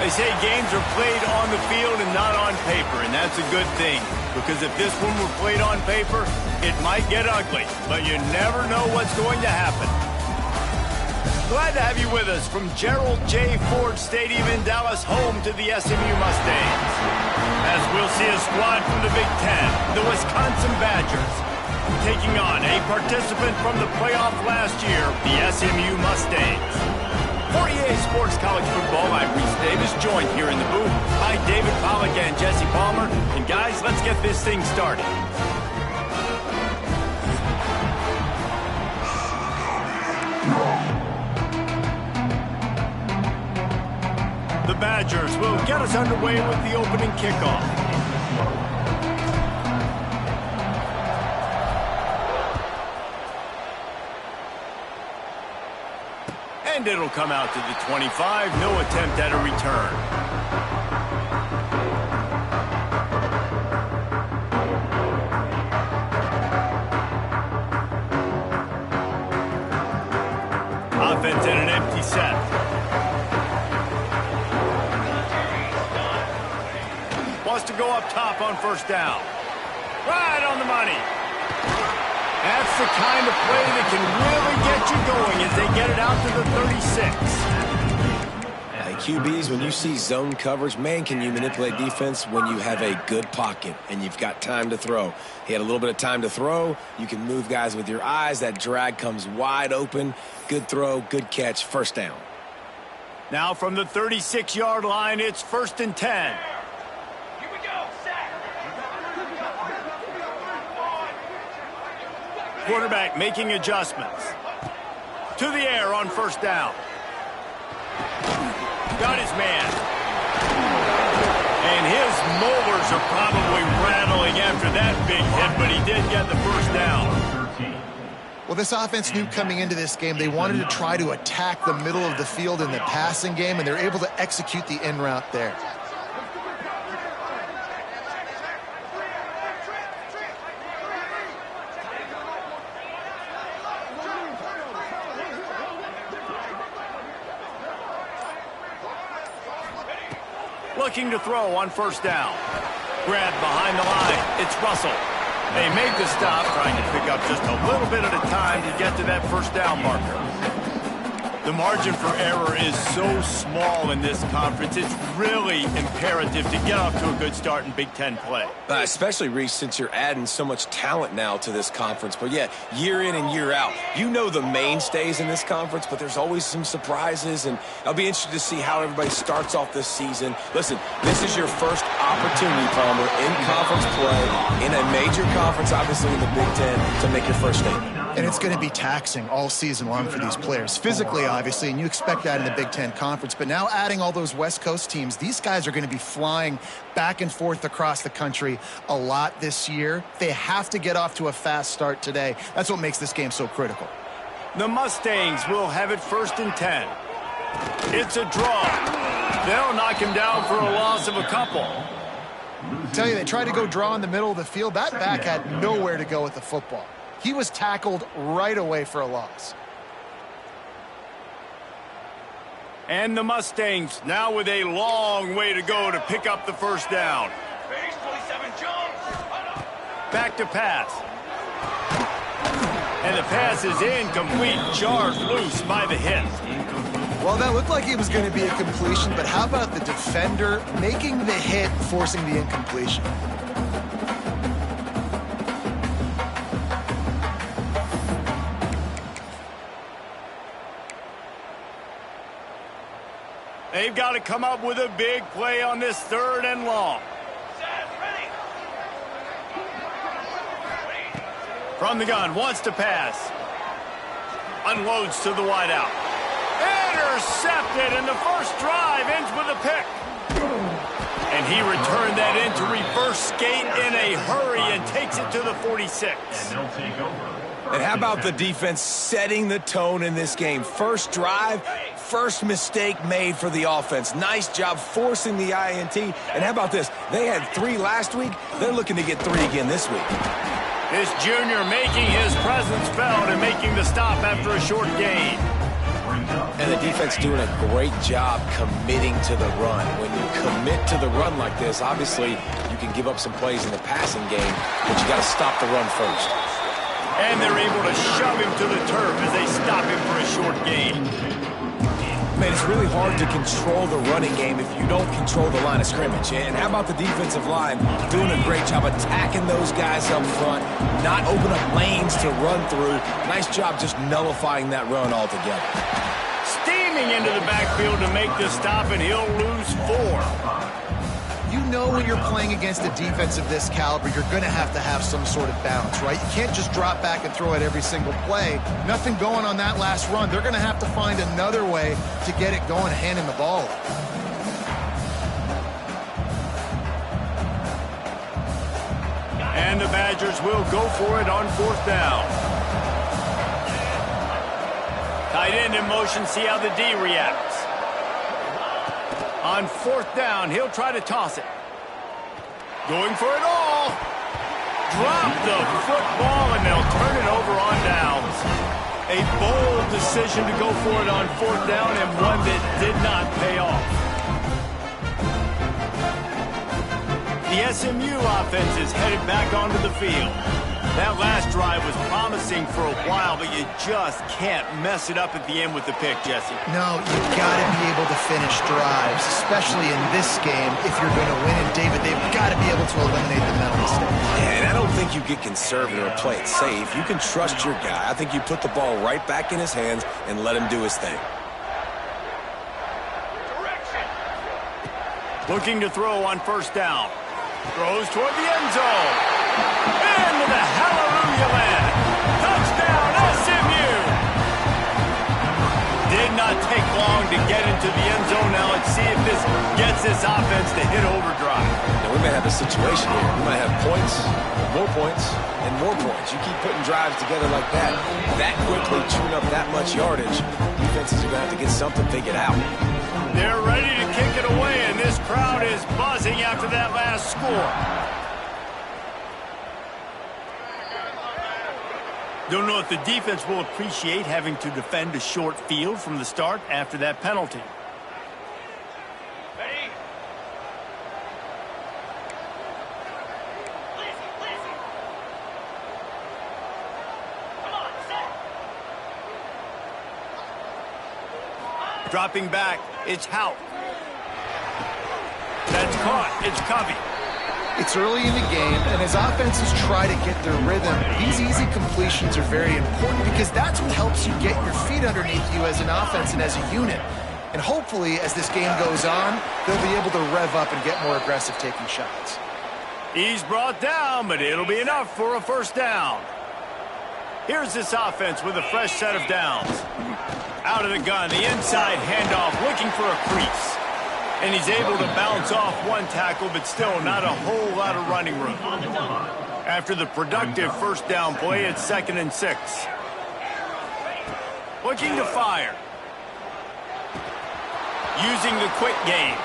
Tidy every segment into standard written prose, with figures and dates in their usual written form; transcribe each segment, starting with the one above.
They say games are played on the field and not on paper, and that's a good thing. Because if this one were played on paper, it might get ugly. But you never know what's going to happen. Glad to have you with us from Gerald J. Ford Stadium in Dallas, home to the SMU Mustangs. As we'll see a squad from the Big Ten, the Wisconsin Badgers, taking on a participant from the playoff last year, the SMU Mustangs. For EA Sports College Football, I'm Reese Davis, joined here in the booth by David Pollack and Jesse Palmer. And guys, let's get this thing started. The Badgers will get us underway with the opening kickoff. And it'll come out to the 25. No attempt at a return. Offense in an empty set. Wants to go up top on first down. Right on the money. That's the kind of play that can really get you going as they get it out to the 36. Hey, QBs, when you see zone coverage, man, can you manipulate defense when you have a good pocket and you've got time to throw. He had a little bit of time to throw. You can move guys with your eyes. That drag comes wide open. Good throw, good catch, first down. Now from the 36-yard line, it's 1st and 10. Quarterback making adjustments. To the air on first down. Got his man. And his molars are probably rattling after that big hit, but he did get the first down. Well, this offense knew coming into this game they wanted to try to attack the middle of the field in the passing game, and they're able to execute the in route there. Looking to throw on first down. Grab behind the line. It's Russell. They make the stop, trying to pick up just a little bit at a time to get to that first down marker. The margin for error is so small in this conference. It's really imperative to get off to a good start in Big Ten play. Especially, Reese, since you're adding so much talent now to this conference. But, yeah, year in and year out, you know the mainstays in this conference, but there's always some surprises, and I'll be interested to see how everybody starts off this season. Listen, this is your first opportunity, Palmer, in conference play, in a major conference, obviously in the Big Ten, to make your first statement. And it's going to be taxing all season long for these players, physically, obviously, and you expect that in the Big Ten Conference. But now adding all those West Coast teams, these guys are going to be flying back and forth across the country a lot this year. They have to get off to a fast start today. That's what makes this game so critical. The Mustangs will have it 1st and 10. It's a draw. They'll knock him down for a loss of a couple. I tell you, they tried to go draw in the middle of the field. That back had nowhere to go with the football. He was tackled right away for a loss. And the Mustangs now with a long way to go to pick up the first down. Back to pass. And the pass is incomplete, jarred loose by the hit. Well, that looked like it was going to be a completion, but how about the defender making the hit, forcing the incompletion? They've got to come up with a big play on this 3rd and long. From the gun, wants to pass. Unloads to the wideout. Intercepted, and the first drive ends with a pick. And he returned that into reverse skate in a hurry and takes it to the 46. And they'll take over. And how about the defense setting the tone in this game? First drive, first mistake made for the offense. Nice job forcing the INT. And how about this? They had 3 last week. They're looking to get 3 again this week. This junior making his presence felt and making the stop after a short gain. And the defense doing a great job committing to the run. When you commit to the run like this, obviously you can give up some plays in the passing game, but you got to stop the run first. And they're able to shove him to the turf as they stop him for a short gain. Man, it's really hard to control the running game if you don't control the line of scrimmage. And how about the defensive line doing a great job attacking those guys up front, not open up lanes to run through. Nice job just nullifying that run altogether. Steaming into the backfield to make the stop, and he'll lose 4. You know when you're playing against a defense of this caliber, you're going to have some sort of balance, right? You can't just drop back and throw it every single play. Nothing going on that last run. They're going to have to find another way to get it going, handing the ball off. And the Badgers will go for it on 4th down. Tight end in motion, see how the D reacts. On 4th down, he'll try to toss it. Going for it all. Drop the football, and they'll turn it over on downs. A bold decision to go for it on 4th down, and one that did not pay off. The SMU offense is headed back onto the field. That last drive was promising for a while, but you just can't mess it up at the end with the pick, Jesse. No, you've got to be able to finish drives, especially in this game if you're going to win. And, David, they've got to be able to eliminate the mental mistakes. Yeah, and I don't think you get conservative or play it safe. You can trust your guy. I think you put the ball right back in his hands and let him do his thing. Looking to throw on 1st down. Throws toward the end zone. Into the hallelujah land. Touchdown, SMU. Did not take long to get into the end zone. Now let's see if this gets this offense to hit overdrive. Now, we may have a situation here. We might have points, and more points. You keep putting drives together like that quickly, chewing up that much yardage, defenses are going to have to get something figured out. They're ready to kick it away, and this crowd is buzzing after that last score. Don't know if the defense will appreciate having to defend a short field from the start after that penalty. Ready? Come on, set. Dropping back, it's Hout. That's caught, it's Covey. It's early in the game, and as offenses try to get their rhythm, these easy completions are very important because that's what helps you get your feet underneath you as an offense and as a unit. And hopefully, as this game goes on, they'll be able to rev up and get more aggressive taking shots. He's brought down, but it'll be enough for a 1st down. Here's this offense with a fresh set of downs. Out of the gun, the inside handoff, looking for a crease. And he's able to bounce off one tackle, but still not a whole lot of running room. After the productive 1st down play, it's 2nd and 6. Looking to fire. Using the quick game.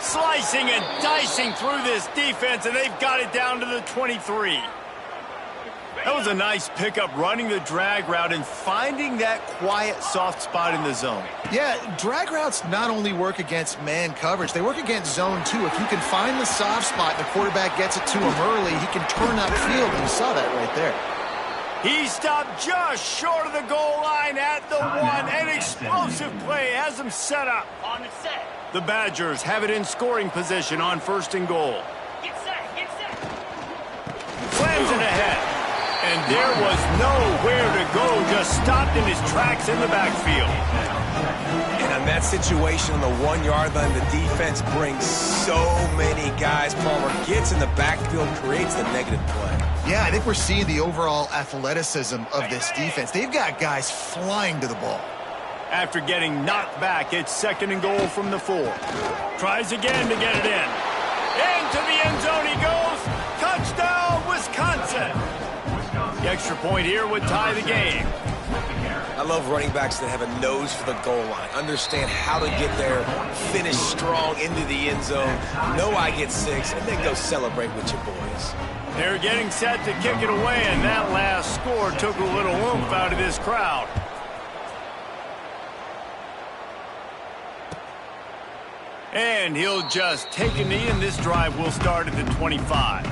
Slicing and dicing through this defense, and they've got it down to the 23. That was a nice pickup, running the drag route and finding that quiet, soft spot in the zone. Yeah, drag routes not only work against man coverage, they work against zone too. If you can find the soft spot and the quarterback gets it to him early, he can turn upfield, and you saw that right there. He stopped just short of the goal line at the 1. An explosive play has him set up. On the set. The Badgers have it in scoring position on 1st and goal. Get set, get set. Slams it ahead. And there was nowhere to go, just stopped in his tracks in the backfield. And on that situation on the 1-yard line, the defense brings so many guys. Palmer gets in the backfield, creates the negative play. Yeah, I think we're seeing the overall athleticism of this defense. They've got guys flying to the ball. After getting knocked back, it's 2nd and goal from the 4. Tries again to get it in. Into the end zone he goes. Touchdown, Wisconsin. The extra point here would tie the game. I love running backs that have a nose for the goal line, understand how to get there, finish strong into the end zone, know I get 6, and then go celebrate with your boys. They're getting set to kick it away, and that last score took a little oomph out of this crowd. And he'll just take a knee, and this drive will start at the 25.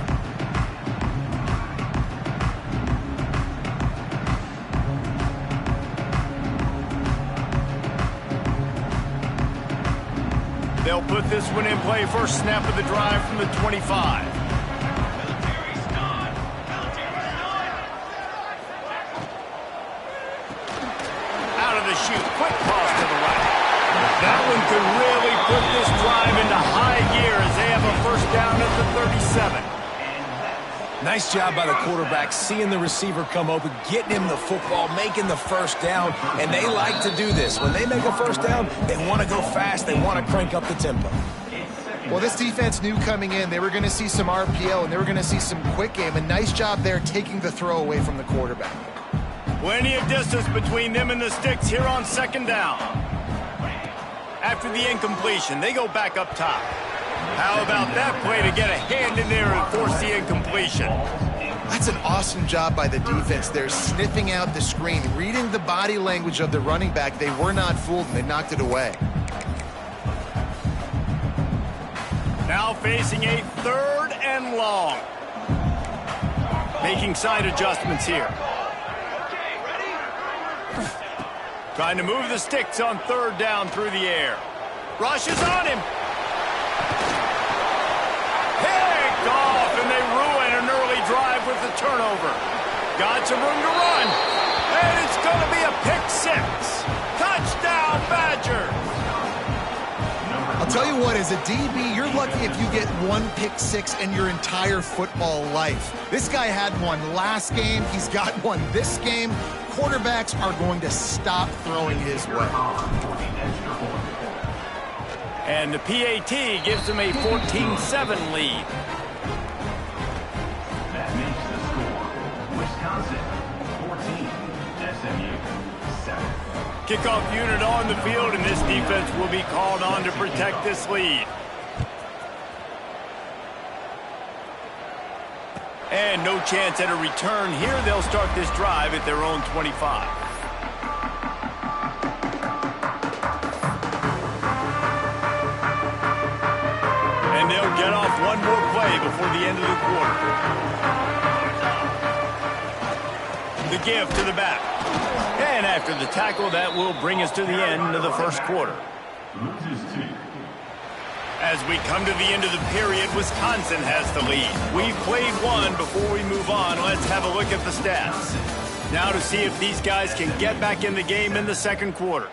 They'll put this one in play. First snap of the drive from the 25. Out of the chute. Quick toss to the right. That one could really put this drive into high gear as they have a first down at the 37. Nice job by the quarterback, seeing the receiver come open, getting him the football, making the first down, and they like to do this. When they make a first down, they want to go fast, they want to crank up the tempo. Well, this defense knew coming in they were going to see some RPO and they were going to see some quick game. A nice job there taking the throw away from the quarterback. Plenty of distance between them and the sticks here on second down. After the incompletion, they go back up top. How about that play to get a hand in there and force the incompletion? That's an awesome job by the defense. They're sniffing out the screen, reading the body language of the running back. They were not fooled, and they knocked it away. Now facing a third and long. Making side adjustments here. Trying to move the sticks on third down through the air. Rushes on him. Picked off, and they ruin an early drive with the turnover. Got some room to run. And it's going to be a pick six. Touchdown, Badgers. I'll tell you what, as a DB, you're lucky if you get one pick six in your entire football life. This guy had one last game. He's got one this game. Quarterbacks are going to stop throwing his way. And the PAT gives them a 14-7 lead. That makes the score. Wisconsin 14, SMU 7. Kickoff unit on the field, and this defense will be called on to protect this lead. And no chance at a return here. They'll start this drive at their own 25. And they'll get off one more play before the end of the quarter. The give to the back. And after the tackle, that will bring us to the end of the first quarter. As we come to the end of the period, Wisconsin has the lead. We've played one. Before we move on, let's have a look at the stats. Now to see if these guys can get back in the game in the second quarter.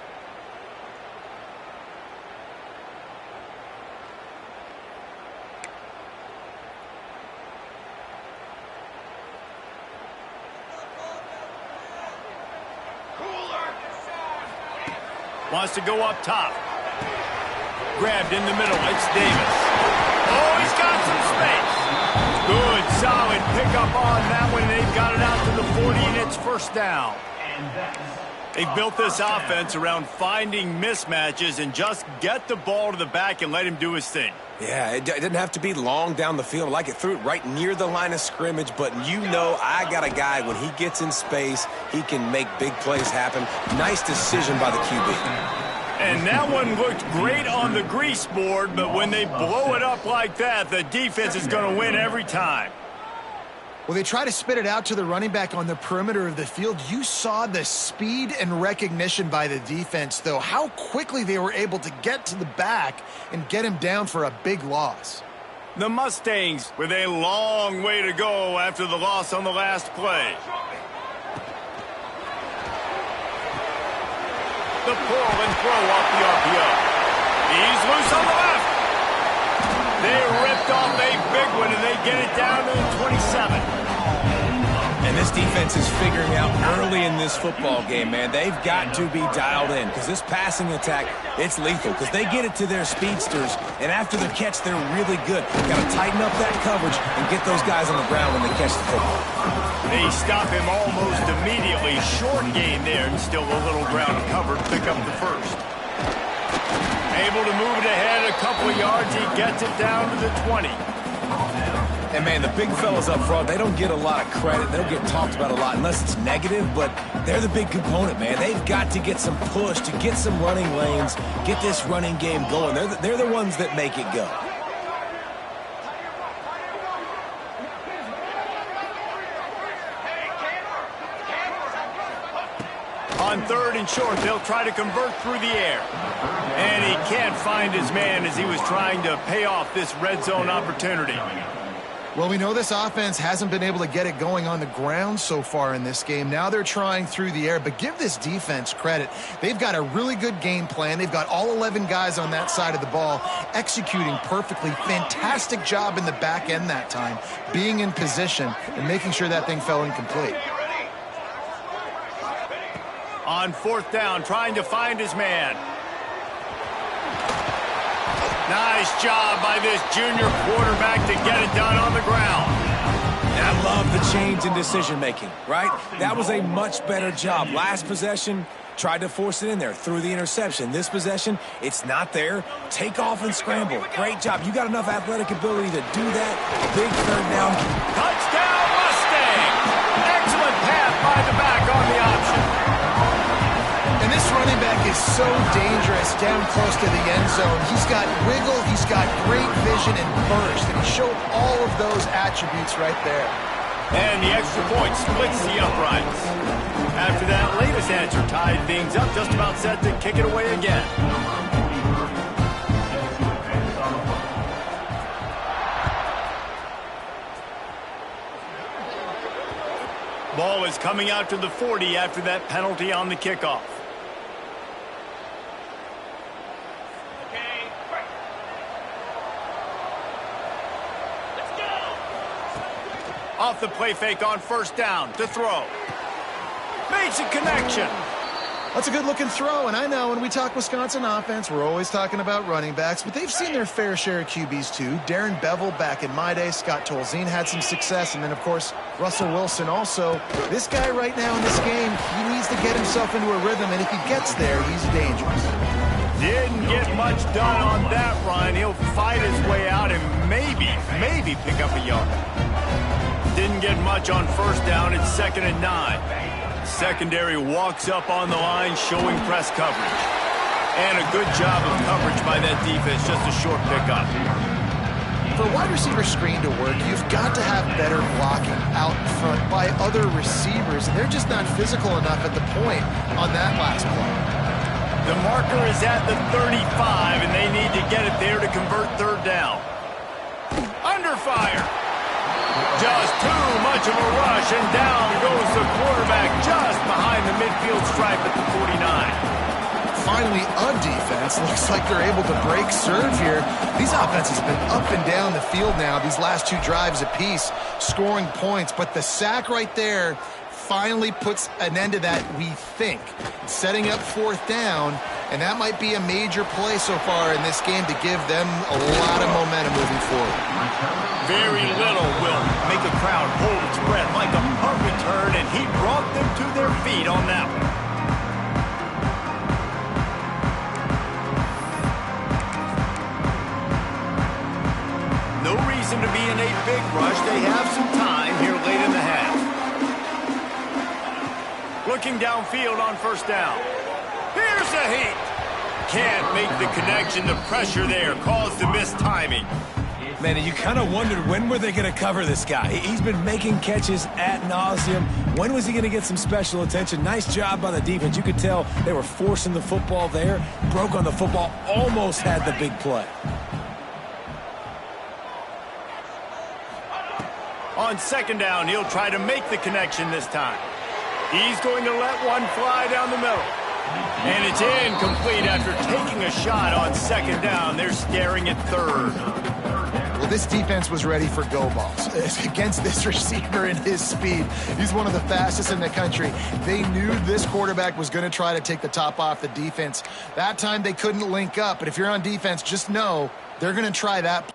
Wants to go up top. Grabbed in the middle. It's Davis. Oh, he's got some space. Good, solid pickup on that one. They've got it out to the 40, and it's first down. They've built this offense around finding mismatches and just get the ball to the back and let him do his thing. Yeah, it didn't have to be long down the field. Like it threw it right near the line of scrimmage, but you know I got a guy, when he gets in space, he can make big plays happen. Nice decision by the QB. And that one looked great on the grease board, but when they blow it up like that, the defense is going to win every time. Well, they try to spit it out to the running back on the perimeter of the field. You saw the speed and recognition by the defense, though, how quickly they were able to get to the back and get him down for a big loss. The Mustangs with a long way to go after the loss on the last play. The pull and throw off the RPO. He's loose on the left. They ripped off a big one, and they get it down to the 27. And this defense is figuring out early in this football game, man. They've got to be dialed in because this passing attack, it's lethal because they get it to their speedsters, and after the catch, they're really good. Got to tighten up that coverage and get those guys on the ground when they catch the football. They stop him almost immediately. Short gain there, and still a little ground covered. Pick up the first. Able to move it ahead a couple of yards. He gets it down to the 20. And, man, the big fellas up front, they don't get a lot of credit. They don't get talked about a lot unless it's negative, but they're the big component, man. They've got to get some push, to get some running lanes, get this running game going. They're the ones that make it go. On 3rd and short, they'll try to convert through the air. And he can't find his man as he was trying to pay off this red zone opportunity. Well, we know this offense hasn't been able to get it going on the ground so far in this game. Now they're trying through the air, but give this defense credit. They've got a really good game plan. They've got all 11 guys on that side of the ball executing perfectly. Fantastic job in the back end that time, being in position and making sure that thing fell incomplete. On 4th down, trying to find his man. Nice job by this junior quarterback to get it done on the ground. And I love the change in decision-making, right? That was a much better job. Last possession, tried to force it in there, threw the interception. This possession, it's not there. Take off and scramble. Great job. You got enough athletic ability to do that. Big 3rd down. Touchdown, Mustang! Excellent pass by the back on the option. And this running back is so dangerous down close to the end zone. He's got wiggle, he's got great vision and burst, and he showed all of those attributes right there. And the extra point splits the uprights. After that latest answer tied things up, just about set to kick it away again. Ball is coming out to the 40 after that penalty on the kickoff. Off the play fake on 1st down to throw. Makes a connection. That's a good-looking throw, and I know when we talk Wisconsin offense, we're always talking about running backs, but they've seen their fair share of QBs too. Darren Bevel back in my day, Scott Tolzien had some success, and then, of course, Russell Wilson also. This guy right now in this game, he needs to get himself into a rhythm, and if he gets there, he's dangerous. Didn't get much done on that run. He'll fight his way out and maybe pick up a yard. Didn't get much on 1st down. It's 2nd and 9. Secondary walks up on the line, showing press coverage. And a good job of coverage by that defense, just a short pickup. For a wide receiver screen to work, you've got to have better blocking out front by other receivers, and they're just not physical enough at the point on that last play. The marker is at the 35, and they need to get it there to convert 3rd down. Under fire. Just too much of a rush, and down goes the quarterback just behind the midfield stripe at the 49. Finally, a defense. Looks like they're able to break serve here. These offenses have been up and down the field now, these last 2 drives apiece, scoring points. But the sack right there finally puts an end to that, we think. Setting up 4th down, and that might be a major play so far in this game to give them a lot of momentum moving forward. Very little will make a crowd hold its breath like a punt return, and he brought them to their feet on that one. No reason to be in a big rush. They have some time here late in the half. Looking downfield on 1st down. Here's a heat. Can't make the connection. The pressure there caused the missed timing. Man, you kind of wondered when were they going to cover this guy. He's been making catches ad nauseum. When was he going to get some special attention? Nice job by the defense. You could tell they were forcing the football there. Broke on the football. Almost had the big play. On 2nd down, he'll try to make the connection this time. He's going to let one fly down the middle. And it's incomplete after taking a shot on 2nd down. They're staring at 3rd. Well, this defense was ready for go balls against this receiver and his speed. He's one of the fastest in the country. They knew this quarterback was going to try to take the top off the defense. That time they couldn't link up, but if you're on defense, just know they're going to try that.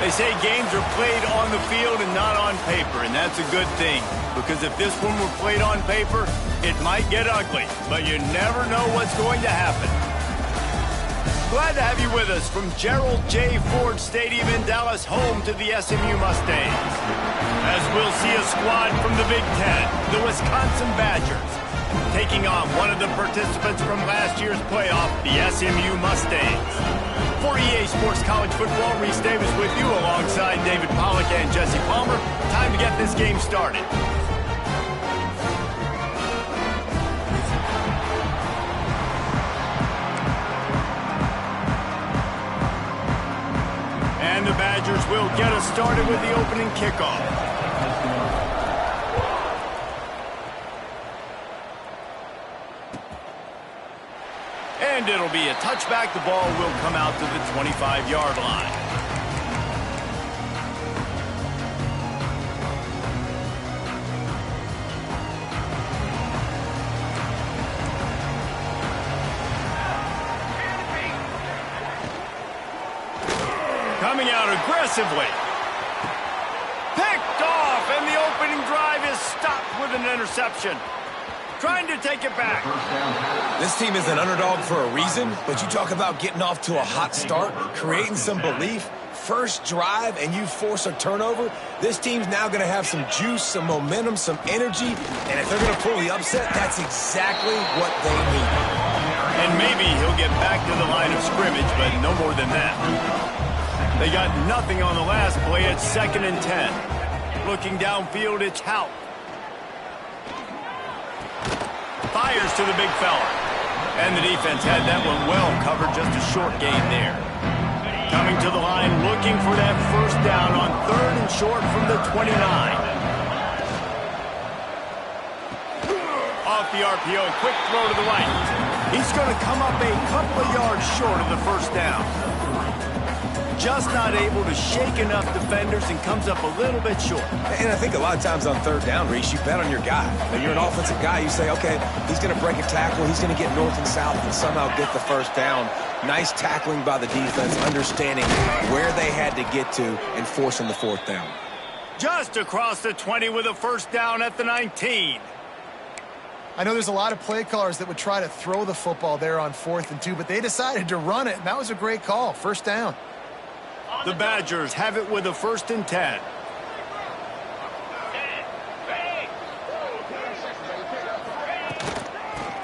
They say games are played on the field and not on paper, and that's a good thing. Because if this one were played on paper, it might get ugly. But you never know what's going to happen. Glad to have you with us from Gerald J. Ford Stadium in Dallas, home to the SMU Mustangs. As we'll see a squad from the Big Ten, the Wisconsin Badgers, taking on one of the participants from last year's playoff, the SMU Mustangs. For EA Sports College Football, Reese Davis with you alongside David Pollack and Jesse Palmer. Time to get this game started. And the Badgers will get us started with the opening kickoff. And it'll be a touchback. The ball will come out to the 25-yard line. Coming out aggressively. Picked off, and the opening drive is stopped with an interception. Trying to take it back. This team is an underdog for a reason, but you talk about getting off to a hot start, creating some belief. First drive, and you force a turnover. This team's now going to have some juice, some momentum, some energy, and if they're going to pull the upset, that's exactly what they need. And maybe he'll get back to the line of scrimmage, but no more than that. They got nothing on the last play. It's 2nd and 10. Looking downfield, it's Hout. Fires to the big fella. And the defense had that one well covered, just a short gain there. Coming to the line, looking for that first down on 3rd and short from the 29. Off the RPO, quick throw to the right. He's going to come up a couple of yards short of the first down. Just not able to shake enough defenders and comes up a little bit short. And I think a lot of times on 3rd down, Reese, you bet on your guy. When you're an offensive guy, you say, okay, he's going to break a tackle, he's going to get north and south and somehow get the first down. Nice tackling by the defense, understanding where they had to get to and forcing the 4th down. Just across the 20 with a first down at the 19. I know there's a lot of play callers that would try to throw the football there on 4th and 2, but they decided to run it, and that was a great call. First down. The Badgers have it with a 1st and 10.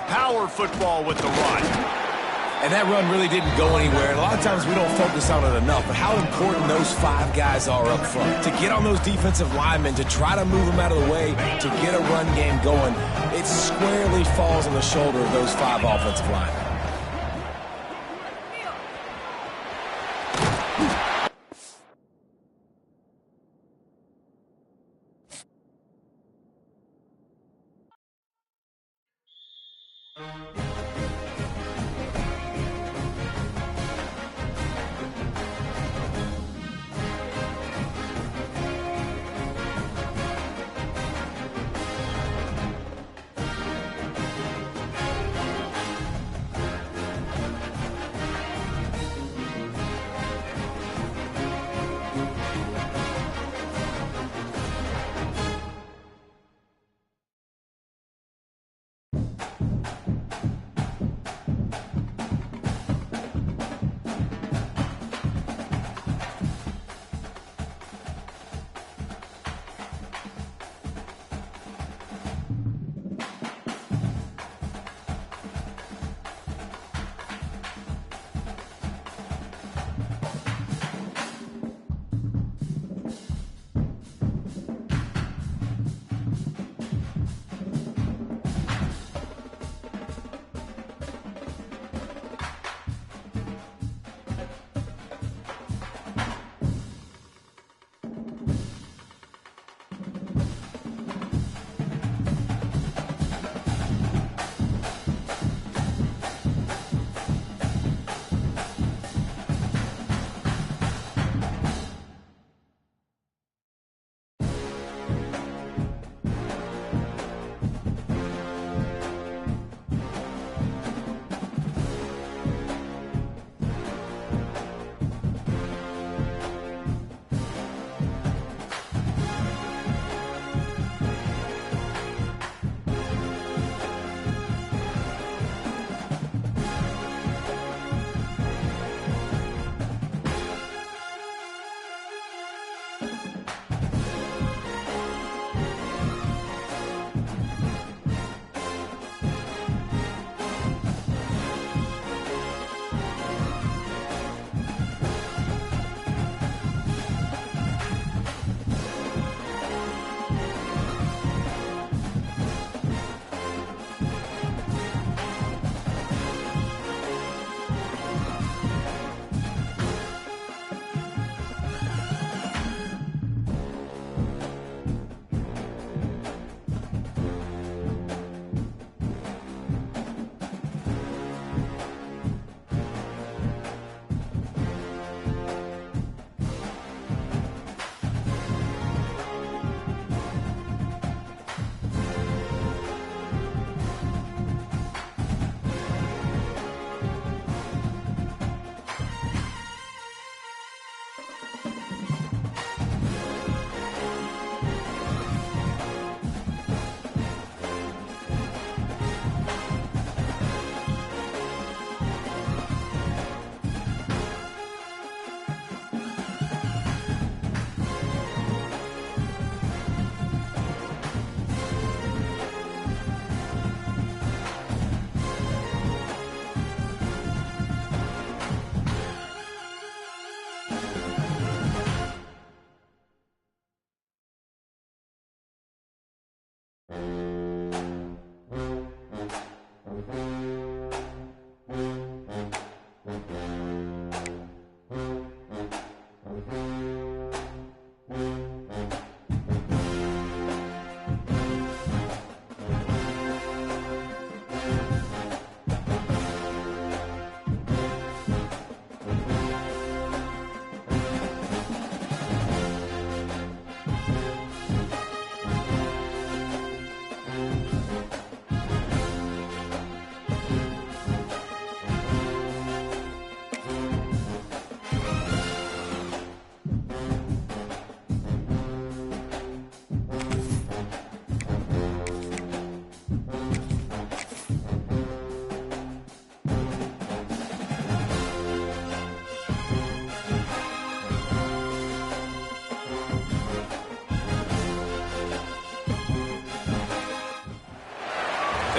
Power football with the run. And that run really didn't go anywhere. And a lot of times we don't focus on it enough. But how important those 5 guys are up front. To get on those defensive linemen, to try to move them out of the way, to get a run game going, it squarely falls on the shoulder of those 5 offensive linemen.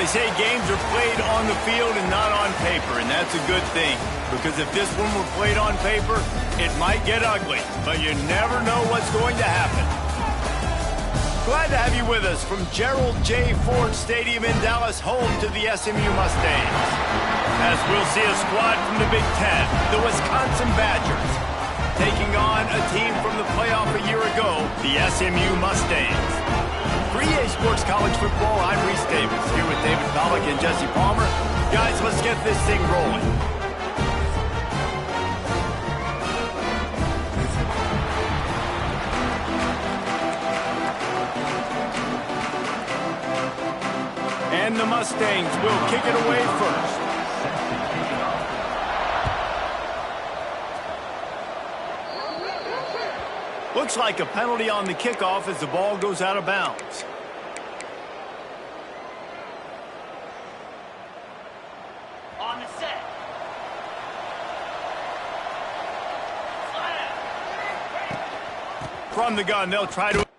They say games are played on the field and not on paper, and that's a good thing. Because if this one were played on paper, it might get ugly. But you never know what's going to happen. Glad to have you with us from Gerald J. Ford Stadium in Dallas, home to the SMU Mustangs. As we'll see a squad from the Big Ten, the Wisconsin Badgers, taking on a team from the playoff a year ago, the SMU Mustangs. For EA Sports College Football, I'm Reese Davis, here with David Pollack and Jesse Palmer. Guys, let's get this thing rolling. And the Mustangs will kick it away first. Looks like a penalty on the kickoff as the ball goes out of bounds. On the set. From the gun, they'll try to...